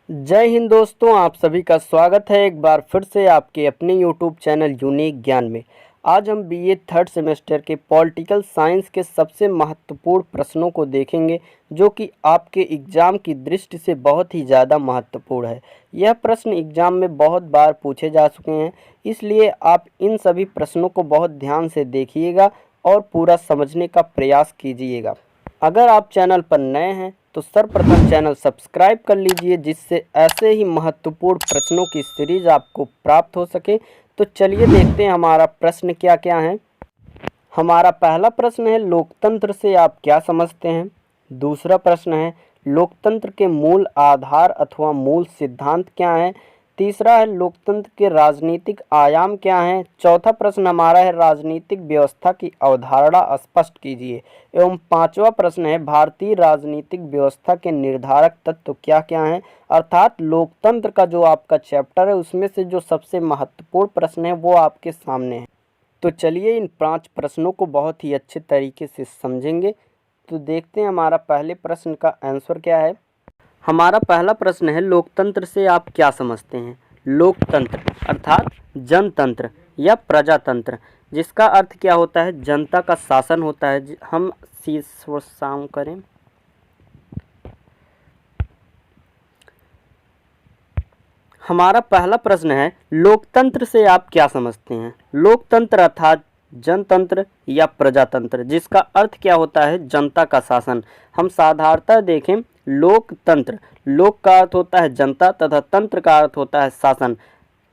जय हिंद दोस्तों, आप सभी का स्वागत है एक बार फिर से आपके अपने यूट्यूब चैनल यूनिक ज्ञान में। आज हम बीए थर्ड सेमेस्टर के पॉलिटिकल साइंस के सबसे महत्वपूर्ण प्रश्नों को देखेंगे, जो कि आपके एग्ज़ाम की दृष्टि से बहुत ही ज़्यादा महत्वपूर्ण है। यह प्रश्न एग्ज़ाम में बहुत बार पूछे जा चुके हैं, इसलिए आप इन सभी प्रश्नों को बहुत ध्यान से देखिएगा और पूरा समझने का प्रयास कीजिएगा। अगर आप चैनल पर नए हैं तो सर्वप्रथम चैनल सब्सक्राइब कर लीजिए, जिससे ऐसे ही महत्वपूर्ण प्रश्नों की सीरीज आपको प्राप्त हो सके। तो चलिए देखते हैं हमारा प्रश्न क्या क्या है। हमारा पहला प्रश्न है, लोकतंत्र से आप क्या समझते हैं। दूसरा प्रश्न है, लोकतंत्र के मूल आधार अथवा मूल सिद्धांत क्या हैं। तीसरा है, लोकतंत्र के राजनीतिक आयाम क्या हैं। चौथा प्रश्न हमारा है, राजनीतिक व्यवस्था की अवधारणा स्पष्ट कीजिए। एवं पांचवा प्रश्न है, भारतीय राजनीतिक व्यवस्था के निर्धारक तत्व क्या क्या हैं। अर्थात लोकतंत्र का जो आपका चैप्टर है उसमें से जो सबसे महत्वपूर्ण प्रश्न है वो आपके सामने है। तो चलिए इन 5 प्रश्नों को बहुत ही अच्छे तरीके से समझेंगे। तो देखते हैं हमारा पहले प्रश्न का आंसर क्या है। हमारा पहला प्रश्न है, लोकतंत्र से आप क्या समझते हैं। लोकतंत्र अर्थात जनतंत्र या प्रजातंत्र, जिसका अर्थ क्या होता है, जनता का शासन होता है। हम साउंड करें। हमारा पहला प्रश्न है, लोकतंत्र से आप क्या समझते हैं। लोकतंत्र अर्थात जनतंत्र या प्रजातंत्र, जिसका अर्थ क्या होता है, जनता का शासन। हम साधारणतः देखें, लोकतंत्र, लोक का अर्थ होता है जनता तथा तंत्र का अर्थ होता है शासन।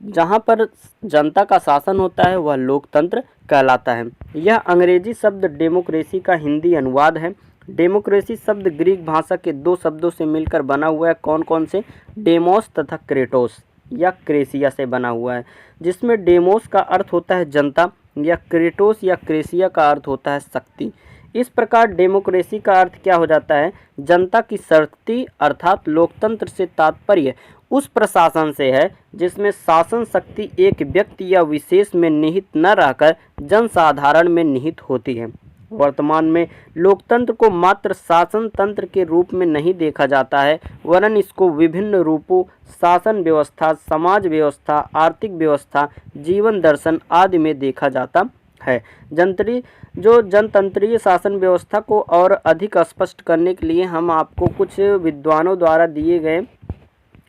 जहाँ पर जनता का शासन होता है वह लोकतंत्र कहलाता है। यह अंग्रेजी शब्द डेमोक्रेसी का हिंदी अनुवाद है। डेमोक्रेसी शब्द ग्रीक भाषा के 2 शब्दों से मिलकर बना हुआ है। कौन कौन से, डेमोस तथा क्रेटोस या क्रेसिया से बना हुआ है, जिसमें डेमोस का अर्थ होता है जनता या क्रेटोस या क्रेसिया का अर्थ होता है शक्ति। इस प्रकार डेमोक्रेसी का अर्थ क्या हो जाता है, जनता की शक्ति। अर्थात लोकतंत्र से तात्पर्य उस प्रशासन से है जिसमें शासन शक्ति एक व्यक्ति या विशेष में निहित न रहकर जनसाधारण में निहित होती है। वर्तमान में लोकतंत्र को मात्र शासन तंत्र के रूप में नहीं देखा जाता है, वरन इसको विभिन्न रूपों, शासन व्यवस्था, समाज व्यवस्था, आर्थिक व्यवस्था, जीवन दर्शन आदि में देखा जाता है। जनतंत्रीय शासन व्यवस्था को और अधिक स्पष्ट करने के लिए हम आपको कुछ विद्वानों द्वारा दिए गए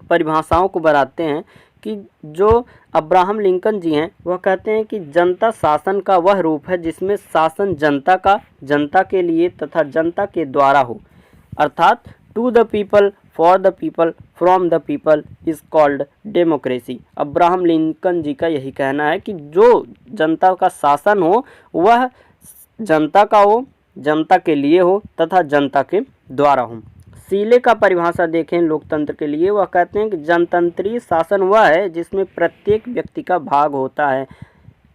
परिभाषाओं को बताते हैं कि जो अब्राहम लिंकन जी हैं वह कहते हैं कि जनता शासन का वह रूप है जिसमें शासन जनता का, जनता के लिए तथा जनता के द्वारा हो। अर्थात to the people, for the people, from the people is called democracy. Abraham Lincoln ji का यही कहना है कि जो जनता का शासन हो वह जनता का हो, जनता के लिए हो तथा जनता के द्वारा हो। सीले का परिभाषा देखें लोकतंत्र के लिए, वह कहते हैं कि जनतंत्रीय शासन वह है जिसमें प्रत्येक व्यक्ति का भाग होता है।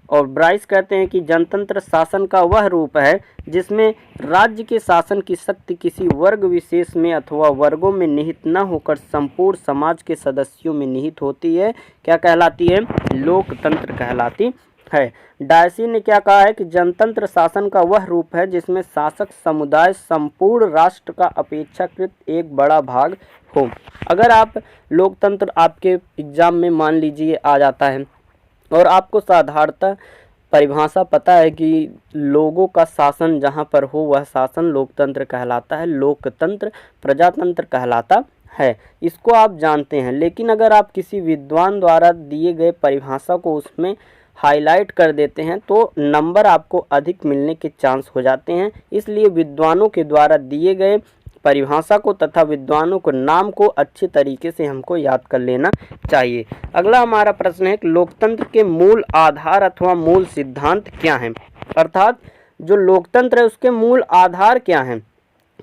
और ब्राइस कहते हैं कि जनतंत्र शासन का वह रूप है जिसमें राज्य के शासन की शक्ति किसी वर्ग विशेष में अथवा वर्गों में निहित न होकर संपूर्ण समाज के सदस्यों में निहित होती है। क्या कहलाती है, लोकतंत्र कहलाती है। डायसी ने क्या कहा है कि जनतंत्र शासन का वह रूप है जिसमें शासक समुदाय संपूर्ण राष्ट्र का अपेक्षाकृत एक बड़ा भाग हो। अगर आप लोकतंत्र आपके एग्जाम में मान लीजिए आ जाता है और आपको साधारणतः परिभाषा पता है कि लोगों का शासन जहाँ पर हो वह शासन लोकतंत्र कहलाता है, लोकतंत्र प्रजातंत्र कहलाता है, इसको आप जानते हैं। लेकिन अगर आप किसी विद्वान द्वारा दिए गए परिभाषा को उसमें हाईलाइट कर देते हैं तो नंबर आपको अधिक मिलने के चांस हो जाते हैं। इसलिए विद्वानों के द्वारा दिए गए परिभाषा को तथा विद्वानों को नाम को अच्छे तरीके से हमको याद कर लेना चाहिए। अगला हमारा प्रश्न है कि लोकतंत्र के मूल आधार अथवा मूल सिद्धांत क्या हैं। अर्थात जो लोकतंत्र है उसके मूल आधार क्या हैं,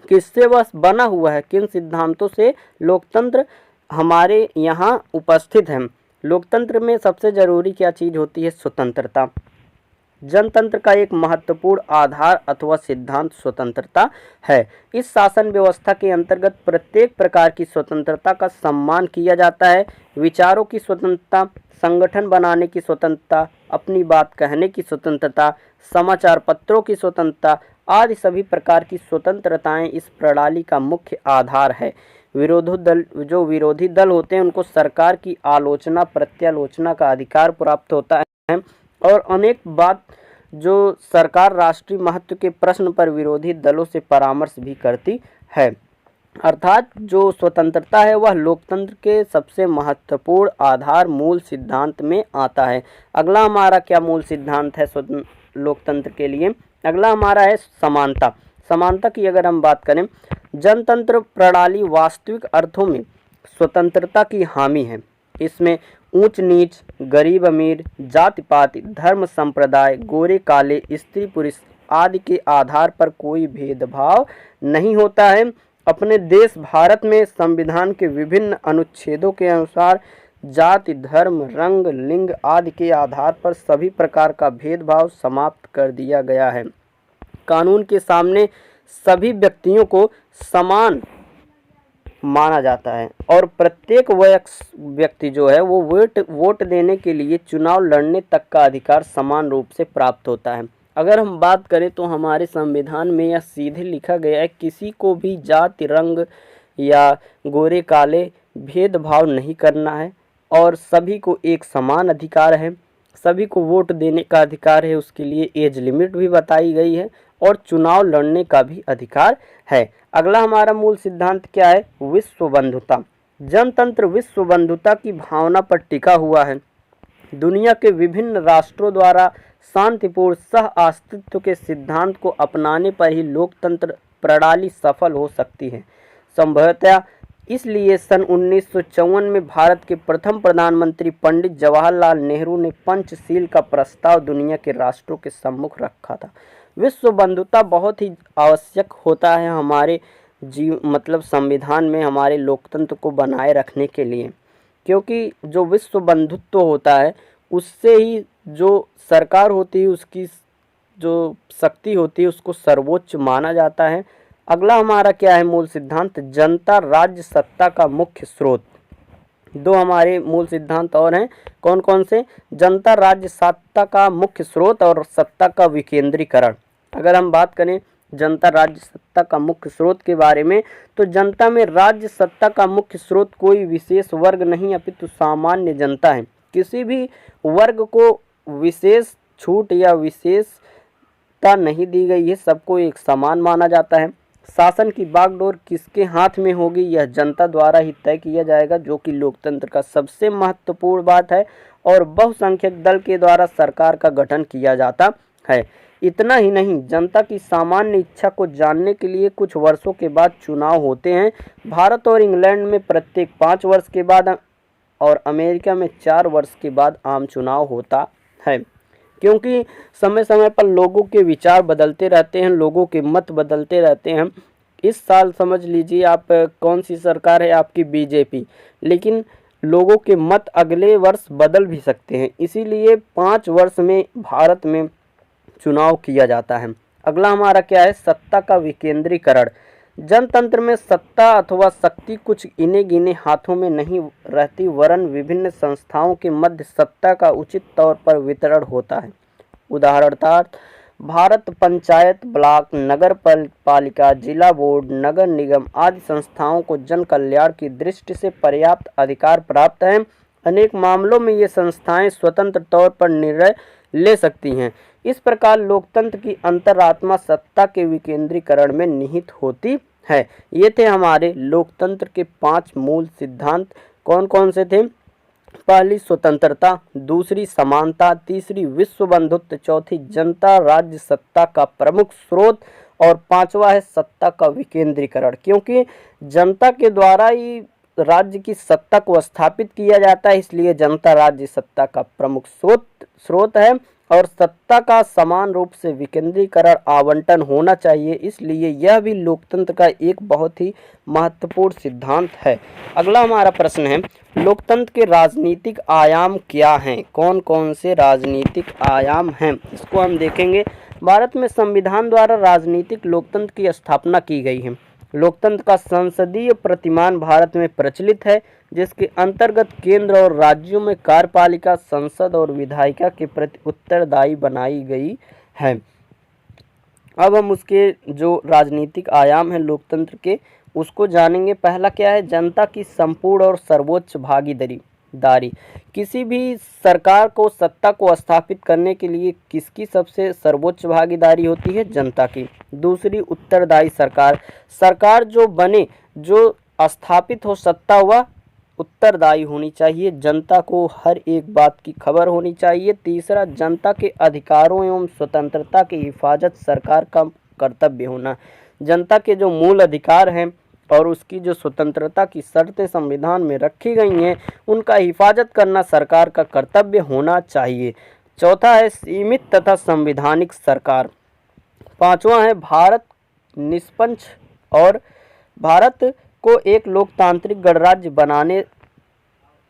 किससे वह बना हुआ है, किन सिद्धांतों से लोकतंत्र हमारे यहाँ उपस्थित है। लोकतंत्र में सबसे जरूरी क्या चीज़ होती है, स्वतंत्रता। जनतंत्र का एक महत्वपूर्ण आधार अथवा सिद्धांत स्वतंत्रता है। इस शासन व्यवस्था के अंतर्गत प्रत्येक प्रकार की स्वतंत्रता का सम्मान किया जाता है। विचारों की स्वतंत्रता, संगठन बनाने की स्वतंत्रता, अपनी बात कहने की स्वतंत्रता, समाचार पत्रों की स्वतंत्रता आदि सभी प्रकार की स्वतंत्रताएं इस प्रणाली का मुख्य आधार है। विरोधी दल होते हैं उनको सरकार की आलोचना प्रत्यालोचना का अधिकार प्राप्त होता है और अनेक बात जो सरकार राष्ट्रीय महत्व के प्रश्न पर विरोधी दलों से परामर्श भी करती है। अर्थात जो स्वतंत्रता है वह लोकतंत्र के सबसे महत्वपूर्ण आधार मूल सिद्धांत में आता है। अगला हमारा क्या मूल सिद्धांत है लोकतंत्र के लिए? अगला हमारा है समानता। समानता की अगर हम बात करें, जनतंत्र प्रणाली वास्तविक अर्थों में स्वतंत्रता की हामी है। इसमें ऊंच नीच, गरीब अमीर, जाति पाति, धर्म संप्रदाय, गोरे काले, स्त्री पुरुष आदि के आधार पर कोई भेदभाव नहीं होता है। अपने देश भारत में संविधान के विभिन्न अनुच्छेदों के अनुसार जाति, धर्म, रंग, लिंग आदि के आधार पर सभी प्रकार का भेदभाव समाप्त कर दिया गया है। कानून के सामने सभी व्यक्तियों को समान माना जाता है और प्रत्येक व्यक्ति जो है वो वोट देने के लिए चुनाव लड़ने तक का अधिकार समान रूप से प्राप्त होता है। अगर हम बात करें तो हमारे संविधान में यह सीधे लिखा गया है, किसी को भी जाति, रंग या गोरे काले भेदभाव नहीं करना है और सभी को एक समान अधिकार है। सभी को वोट देने का अधिकार है, उसके लिए एज लिमिट भी बताई गई है और चुनाव लड़ने का भी अधिकार है। अगला हमारा मूल सिद्धांत क्या है? विश्व बंधुता। जनतंत्र विश्व बंधुता की भावना पर टिका हुआ है। दुनिया के विभिन्न राष्ट्रों द्वारा शांतिपूर्ण सह अस्तित्व के सिद्धांत को अपनाने पर ही लोकतंत्र प्रणाली सफल हो सकती है। संभवतः इसलिए सन 1954 में भारत के प्रथम प्रधानमंत्री पंडित जवाहरलाल नेहरू ने पंचशील का प्रस्ताव दुनिया के राष्ट्रों के सम्मुख रखा था। विश्व बंधुता बहुत ही आवश्यक होता है हमारे संविधान में हमारे लोकतंत्र को बनाए रखने के लिए, क्योंकि जो विश्व बंधुत्व होता है उससे ही जो सरकार होती है उसकी जो शक्ति होती है उसको सर्वोच्च माना जाता है। अगला हमारा क्या है मूल सिद्धांत? जनता राज्य सत्ता का मुख्य स्रोत। दो हमारे मूल सिद्धांत और हैं, कौन कौन से? जनता राज्य सत्ता का मुख्य स्रोत और सत्ता का विकेंद्रीकरण। अगर हम बात करें जनता राज्य सत्ता का मुख्य स्रोत के बारे में, तो जनता में राज्य सत्ता का मुख्य स्रोत कोई विशेष वर्ग नहीं अपितु सामान्य जनता है। किसी भी वर्ग को विशेष छूट या विशेषता नहीं दी गई है, सबको एक समान माना जाता है। शासन की बागडोर किसके हाथ में होगी यह जनता द्वारा ही तय किया जाएगा, जो कि लोकतंत्र का सबसे महत्वपूर्ण बात है। और बहुसंख्यक दल के द्वारा सरकार का गठन किया जाता है। इतना ही नहीं, जनता की सामान्य इच्छा को जानने के लिए कुछ वर्षों के बाद चुनाव होते हैं। भारत और इंग्लैंड में प्रत्येक 5 वर्ष के बाद और अमेरिका में 4 वर्ष के बाद आम चुनाव होता है, क्योंकि समय समय पर लोगों के विचार बदलते रहते हैं, लोगों के मत बदलते रहते हैं। इस साल समझ लीजिए आप कौन सी सरकार है आपकी? बीजेपी, लेकिन लोगों के मत अगले वर्ष बदल भी सकते हैं, इसीलिए 5 वर्ष में भारत में चुनाव किया जाता है। अगला हमारा क्या है? सत्ता का विकेंद्रीकरण। जनतंत्र में सत्ता अथवा शक्ति कुछ इने गिने हाथों में नहीं रहती, वरन विभिन्न संस्थाओं के मध्य सत्ता का उचित तौर पर वितरण होता है। उदाहरणार्थ भारत पंचायत, ब्लॉक, नगर पालिका, जिला बोर्ड, नगर निगम आदि संस्थाओं को जन कल्याण की दृष्टि से पर्याप्त अधिकार प्राप्त है। अनेक मामलों में ये संस्थाएं स्वतंत्र तौर पर निर्णय ले सकती हैं। इस प्रकार लोकतंत्र की अंतरात्मा सत्ता के विकेंद्रीकरण में निहित होती है। ये थे हमारे लोकतंत्र के 5 मूल सिद्धांत। कौन कौन से थे? पहली स्वतंत्रता, दूसरी समानता, तीसरी विश्व बंधुत्व, चौथी जनता राज्य सत्ता का प्रमुख स्रोत और 5वां है सत्ता का विकेंद्रीकरण। क्योंकि जनता के द्वारा ही राज्य की सत्ता को स्थापित किया जाता है, इसलिए जनता राज्य सत्ता का प्रमुख स्रोत है और सत्ता का समान रूप से विकेंद्रीकरण आवंटन होना चाहिए, इसलिए यह भी लोकतंत्र का एक बहुत ही महत्वपूर्ण सिद्धांत है। अगला हमारा प्रश्न है, लोकतंत्र के राजनीतिक आयाम क्या हैं? कौन कौन से राजनीतिक आयाम हैं, इसको हम देखेंगे। भारत में संविधान द्वारा राजनीतिक लोकतंत्र की स्थापना की गई है। लोकतंत्र का संसदीय प्रतिमान भारत में प्रचलित है, जिसके अंतर्गत केंद्र और राज्यों में कार्यपालिका, संसद और विधायिका के प्रति उत्तरदायी बनाई गई है। अब हम उसके जो राजनीतिक आयाम हैं लोकतंत्र के उसको जानेंगे। पहला क्या है, जनता की संपूर्ण और सर्वोच्च भागीदारी। किसी भी सरकार को, सत्ता को स्थापित करने के लिए किसकी सबसे सर्वोच्च भागीदारी होती है, जनता की। दूसरी, उत्तरदायी सरकार। सरकार जो बने, जो स्थापित हो सत्ता, वह उत्तरदायी होनी चाहिए, जनता को हर एक बात की खबर होनी चाहिए। तीसरा, जनता के अधिकारों एवं स्वतंत्रता की हिफाजत सरकार का कर्तव्य होना। जनता के जो मूल अधिकार हैं और उसकी जो स्वतंत्रता की शर्तें संविधान में रखी गई हैं, उनका हिफाजत करना सरकार का कर्तव्य होना चाहिए। चौथा है, सीमित तथा संवैधानिक सरकार। पांचवा है, भारत निष्पक्ष और भारत को एक लोकतांत्रिक गणराज्य बनाने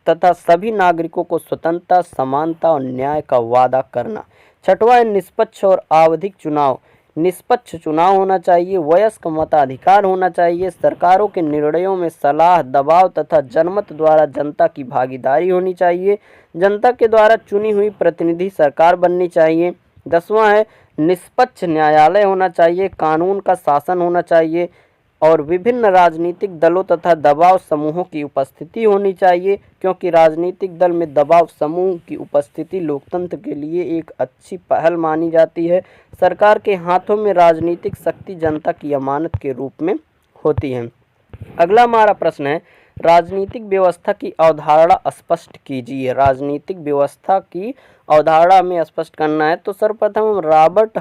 तथा सभी नागरिकों को स्वतंत्रता, समानता और न्याय का वादा करना। छठवां है, निष्पक्ष और आवधिक चुनाव। निष्पक्ष चुनाव होना चाहिए, वयस्क मताधिकार होना चाहिए, सरकारों के निर्णयों में सलाह, दबाव तथा जनमत द्वारा जनता की भागीदारी होनी चाहिए। जनता के द्वारा चुनी हुई प्रतिनिधि सरकार बननी चाहिए। 10वां है, निष्पक्ष न्यायालय होना चाहिए, कानून का शासन होना चाहिए और विभिन्न राजनीतिक दलों तथा दबाव समूहों की उपस्थिति होनी चाहिए, क्योंकि राजनीतिक दल में दबाव समूह की उपस्थिति लोकतंत्र के लिए एक अच्छी पहल मानी जाती है। सरकार के हाथों में राजनीतिक शक्ति जनता की अमानत के रूप में होती है। अगला हमारा प्रश्न है, राजनीतिक व्यवस्था की अवधारणा स्पष्ट कीजिए। राजनीतिक व्यवस्था की अवधारणा में स्पष्ट करना है तो सर्वप्रथम हम रॉबर्ट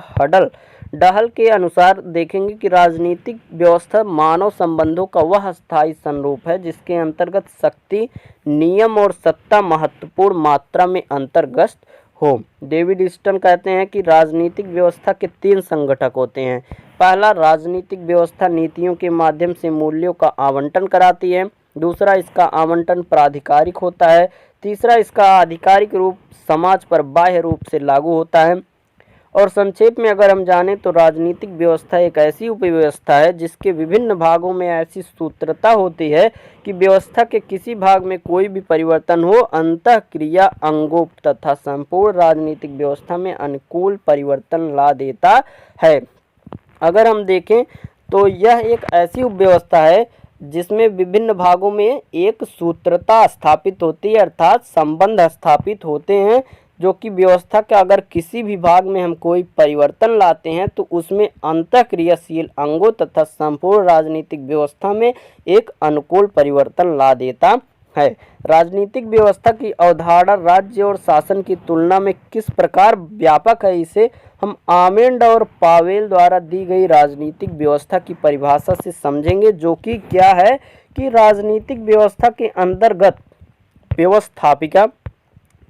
डहल के अनुसार देखेंगे कि राजनीतिक व्यवस्था मानव संबंधों का वह स्थायी संरूप है जिसके अंतर्गत शक्ति, नियम और सत्ता महत्वपूर्ण मात्रा में अंतर्गत हो। डेविड ईस्टन कहते हैं कि राजनीतिक व्यवस्था के 3 संघटक होते हैं। पहला, राजनीतिक व्यवस्था नीतियों के माध्यम से मूल्यों का आवंटन कराती है। दूसरा, इसका आवंटन प्राधिकारिक होता है। तीसरा, इसका आधिकारिक रूप समाज पर बाह्य रूप से लागू होता है। और संक्षेप में अगर हम जानें तो राजनीतिक व्यवस्था एक ऐसी उपव्यवस्था है जिसके विभिन्न भागों में ऐसी सूत्रता होती है कि व्यवस्था के किसी भाग में कोई भी परिवर्तन हो, अंतःक्रिया अंगों तथा संपूर्ण राजनीतिक व्यवस्था में अनुकूल परिवर्तन ला देता है। अगर हम देखें तो यह एक ऐसी उपव्यवस्था है जिसमें विभिन्न भागों में एक सूत्रता स्थापित होती है, अर्थात संबंध स्थापित होते हैं, जो कि व्यवस्था के अगर किसी भी भाग में हम कोई परिवर्तन लाते हैं तो उसमें अंतःक्रियाशील अंगों तथा संपूर्ण राजनीतिक व्यवस्था में एक अनुकूल परिवर्तन ला देता है। राजनीतिक व्यवस्था की अवधारणा राज्य और शासन की तुलना में किस प्रकार व्यापक है, इसे हम आमेंड और पावेल द्वारा दी गई राजनीतिक व्यवस्था की परिभाषा से समझेंगे, जो कि क्या है कि राजनीतिक व्यवस्था के अंतर्गत व्यवस्थापिका,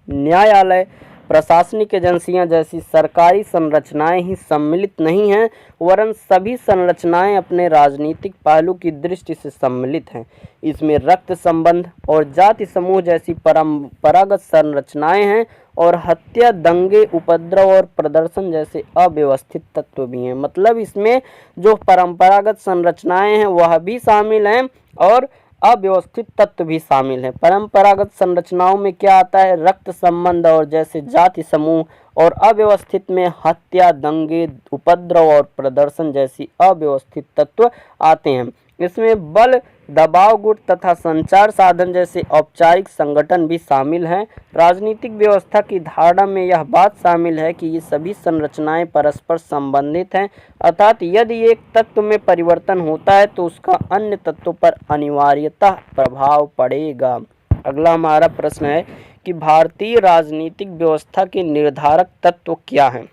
न्यायालय, प्रशासनिक एजेंसियां जैसी सरकारी संरचनाएं ही सम्मिलित नहीं हैं, वरन सभी संरचनाएं अपने राजनीतिक पहलू की दृष्टि से सम्मिलित हैं। इसमें रक्त संबंध और जाति समूह जैसी परंपरागत संरचनाएं हैं और हत्या, दंगे, उपद्रव और प्रदर्शन जैसे अव्यवस्थित तत्व भी हैं। मतलब इसमें जो परंपरागत संरचनाएं हैं वह भी शामिल हैं और अव्यवस्थित तत्व भी शामिल हैं। परंपरागत संरचनाओं में क्या आता है, रक्त संबंध और जैसे जाति समूह, और अव्यवस्थित में हत्या, दंगे, उपद्रव और प्रदर्शन जैसी अव्यवस्थित तत्व आते हैं। इसमें बल, दबाव गुट तथा संचार साधन जैसे औपचारिक संगठन भी शामिल हैं। राजनीतिक व्यवस्था की धारणा में यह बात शामिल है कि ये सभी संरचनाएं परस्पर संबंधित हैं, अर्थात यदि एक तत्व में परिवर्तन होता है तो उसका अन्य तत्वों पर अनिवार्यतः प्रभाव पड़ेगा। अगला हमारा प्रश्न है कि भारतीय राजनीतिक व्यवस्था के निर्धारक तत्व क्या हैं।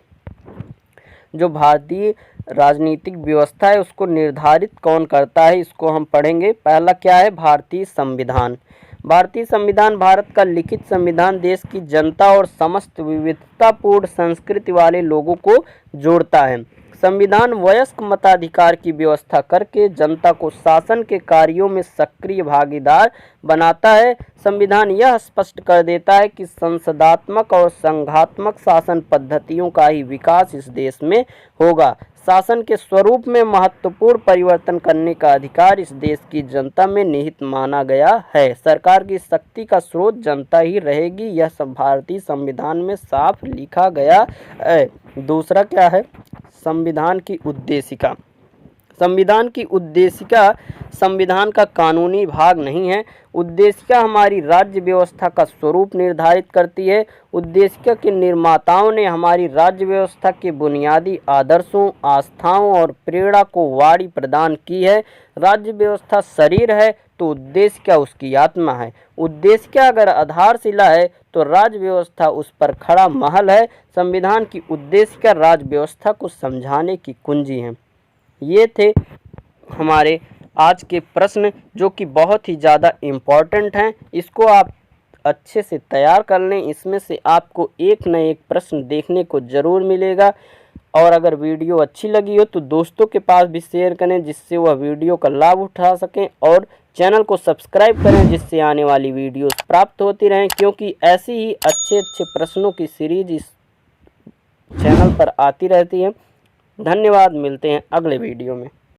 जो भारतीय राजनीतिक व्यवस्था है उसको निर्धारित कौन करता है, इसको हम पढ़ेंगे। पहला क्या है, भारतीय संविधान। भारतीय संविधान भारत का लिखित संविधान देश की जनता और समस्त विविधतापूर्ण संस्कृति वाले लोगों को जोड़ता है। संविधान वयस्क मताधिकार की व्यवस्था करके जनता को शासन के कार्यों में सक्रिय भागीदार बनाता है। संविधान यह स्पष्ट कर देता है कि संसदात्मक और संघात्मक शासन पद्धतियों का ही विकास इस देश में होगा। शासन के स्वरूप में महत्वपूर्ण परिवर्तन करने का अधिकार इस देश की जनता में निहित माना गया है। सरकार की शक्ति का स्रोत जनता ही रहेगी, यह सब भारतीय संविधान में साफ लिखा गया है। दूसरा क्या है, संविधान की उद्देशिका। संविधान की उद्देशिका संविधान का कानूनी भाग नहीं है। उद्देशिका हमारी राज्य व्यवस्था का स्वरूप निर्धारित करती है। उद्देशिका के निर्माताओं ने हमारी राज्य व्यवस्था के बुनियादी आदर्शों, आस्थाओं और प्रेरणा को वाणी प्रदान की है। राज्य व्यवस्था शरीर है तो उद्देशिका उसकी आत्मा है। उद्देशिका अगर आधारशिला है तो राज्य व्यवस्था उस पर खड़ा महल है। संविधान की उद्देशिका राज्य व्यवस्था को समझाने की कुंजी है। ये थे हमारे आज के प्रश्न जो कि बहुत ही ज़्यादा इम्पॉर्टेंट हैं। इसको आप अच्छे से तैयार कर लें, इसमें से आपको एक न एक प्रश्न देखने को ज़रूर मिलेगा। और अगर वीडियो अच्छी लगी हो तो दोस्तों के पास भी शेयर करें जिससे वह वीडियो का लाभ उठा सकें, और चैनल को सब्सक्राइब करें जिससे आने वाली वीडियोस प्राप्त होती रहें, क्योंकि ऐसी ही अच्छे अच्छे प्रश्नों की सीरीज इस चैनल पर आती रहती है। धन्यवाद, मिलते हैं अगले वीडियो में।